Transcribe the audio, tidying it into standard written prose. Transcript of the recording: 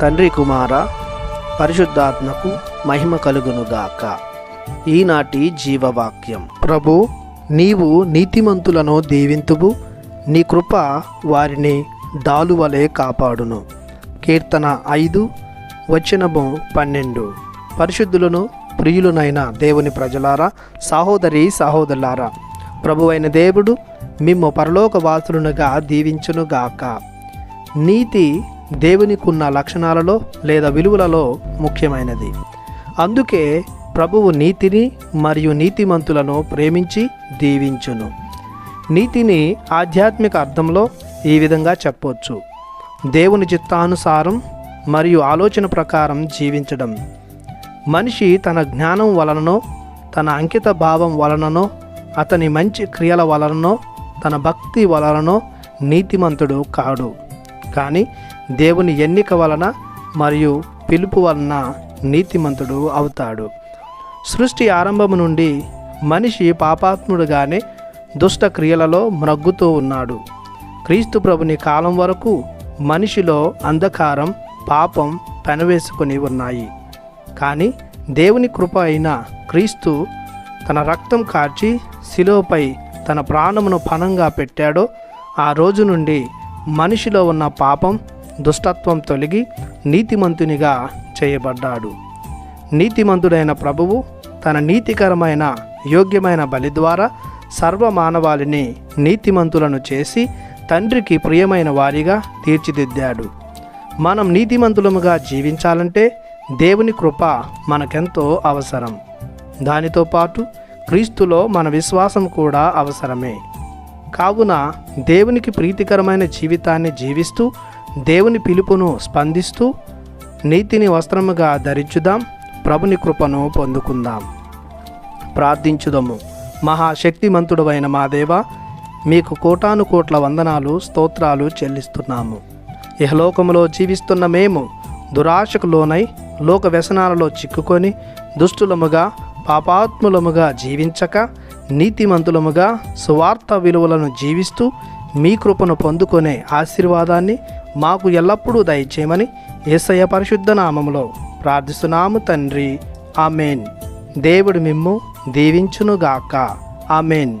తండ్రి కుమార పరిశుద్ధాత్మకు మహిమ కలుగునుగాక. ఈనాటి జీవవాక్యం. ప్రభు, నీవు నీతిమంతులను దీవింతువు, నీ కృప వారిని డాలువలే కాపాడును. కీర్తన 5:12. పరిశుద్ధులను ప్రియులునైన దేవుని ప్రజలారా, సహోదరి సహోదరులారా, ప్రభువైన దేవుడు మిమ్ము పరలోకవాసులునుగా దీవించునుగాక. నీతి దేవునికున్న లక్షణాలలో లేదా విలువలలో ముఖ్యమైనది. అందుకే ప్రభువు నీతిని మరియు నీతిమంతులను ప్రేమించి దీవించును. నీతిని ఆధ్యాత్మిక అర్థంలో ఈ విధంగా చెప్పవచ్చు: దేవుని చిత్తానుసారం మరియు ఆలోచన ప్రకారం జీవించడం. మనిషి తన జ్ఞానం వలననో, తన అంకిత భావం వలననో, అతని మంచి క్రియల వలననో, తన భక్తి వలననో నీతిమంతుడు కాడు. కానీ దేవుని ఎన్నిక వలన మరియు పిలుపు వలన నీతిమంతుడు అవుతాడు. సృష్టి ఆరంభము నుండి మనిషి పాపాత్ముడుగానే దుష్ట క్రియలలో మ్రగ్గుతూ ఉన్నాడు. క్రీస్తు ప్రభుని కాలం వరకు మనిషిలో అంధకారం, పాపం పెనవేసుకొని ఉన్నాయి. కానీ దేవుని కృప అయిన క్రీస్తు తన రక్తం కార్చి శిలువపై తన ప్రాణమును పణంగా పెట్టాడో ఆ రోజు నుండి మనిషిలో ఉన్న పాపం, దుష్టత్వం తొలగి నీతిమంతునిగా చేయబడ్డాడు. నీతిమంతుడైన ప్రభువు తన నీతికరమైన యోగ్యమైన బలి ద్వారా సర్వమానవాళిని నీతిమంతులను చేసి తండ్రికి ప్రియమైన వారిగా తీర్చిదిద్దాడు. మనం నీతిమంతులముగా జీవించాలంటే దేవుని కృప మనకెంతో అవసరం. దానితో పాటు క్రీస్తులో మన విశ్వాసం కూడా అవసరమే. కావున దేవునికి ప్రీతికరమైన జీవితాన్ని జీవిస్తూ, దేవుని పిలుపును స్పందిస్తూ, నీతిని వస్త్రముగా ధరించుదాం. ప్రభుని కృపను పొందుకుందాం. ప్రార్థించుదము. మహాశక్తిమంతుడవైన మా దేవా, మీకు కోటాను కోట్ల వందనాలు, స్తోత్రాలు చెల్లిస్తున్నాము. ఇహలోకములో జీవిస్తున్న మేము దురాశకు లోనై లోక వ్యసనాలలో చిక్కుకొని దుష్టులముగా, పాపాత్ములముగా జీవించక నీతిమంతులముగా సువార్త విలువలను జీవిస్తూ మీ కృపను పొందుకునే ఆశీర్వాదాన్ని మాకు ఎల్లప్పుడూ దయచేయమని యేసయ్య పరిశుద్ధ నామములో ప్రార్థిస్తున్నాము తండ్రి. ఆమెన్. దేవుడు మిమ్ము దీవించునుగాక. ఆమెన్.